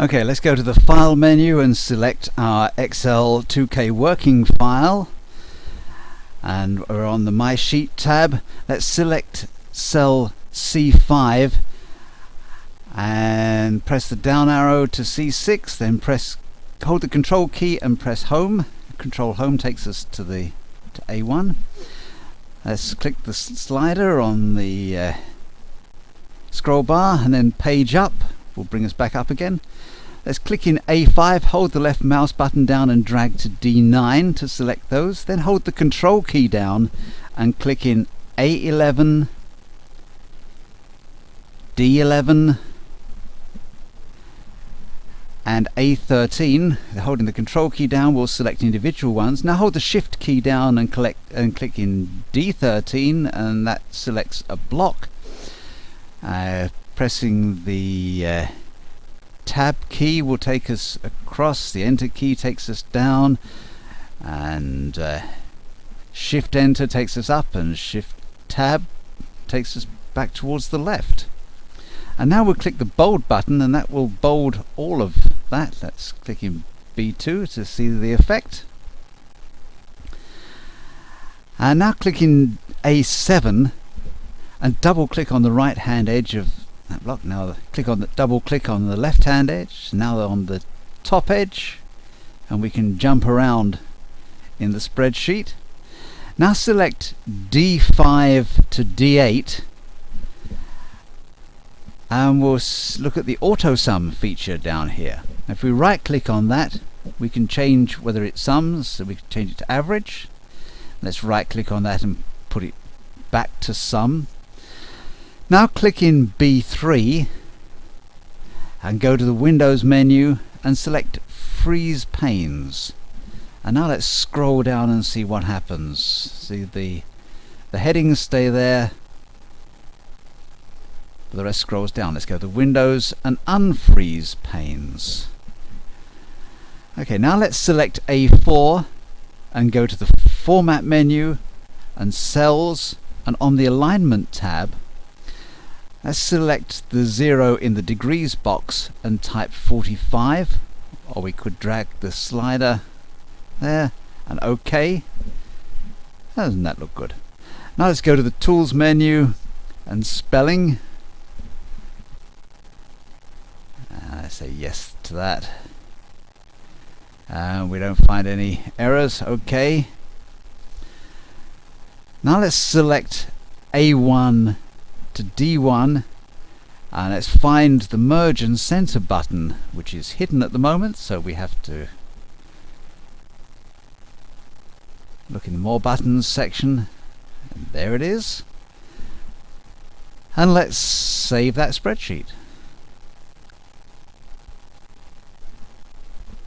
Okay, let's go to the File menu and select our Excel 2K working file. And we're on the My Sheet tab. Let's select cell C5 and press the down arrow to C6, then hold the Control key and press Home. Control Home takes us to A1. Let's click the slider on the scroll bar, and then Page Up will bring us back up again. Let's click in A5, hold the left mouse button down and drag to D9 to select those. Then hold the Control key down and click in A11, D11 and A13. Holding the Control key down, we'll select individual ones. Now hold the Shift key down and click in D13, and that selects a block. Pressing the Tab key will take us across, the Enter key takes us down, and Shift Enter takes us up, and Shift Tab takes us back towards the left. And now we'll click the bold button, and that will bold all of that. Let's click in B2 to see the effect. And now click in A7 and double click on the right hand edge of that block. Now double click on the left hand edge, now on the top edge, and we can jump around in the spreadsheet. Now select D5 to D8, and we'll look at the auto sum feature down here. If we right click on that, we can change whether it sums, so we can change it to average. Let's right click on that and put it back to sum. Now click in B3 and go to the Windows menu and select Freeze Panes. And now let's scroll down and see what happens. See the headings stay there, but the rest scrolls down. Let's go to Windows and unfreeze panes. Okay, now let's select A4 and go to the Format menu and Cells, and on the Alignment tab, let's select the 0 in the degrees box and type 45, or we could drag the slider there and OK. Doesn't that look good? Now let's go to the Tools menu and Spelling. I say yes to that. And we don't find any errors. OK. Now let's select A1 to D1, and let's find the Merge and Center button, which is hidden at the moment, so we have to look in the More Buttons section, and there it is. And let's save that spreadsheet.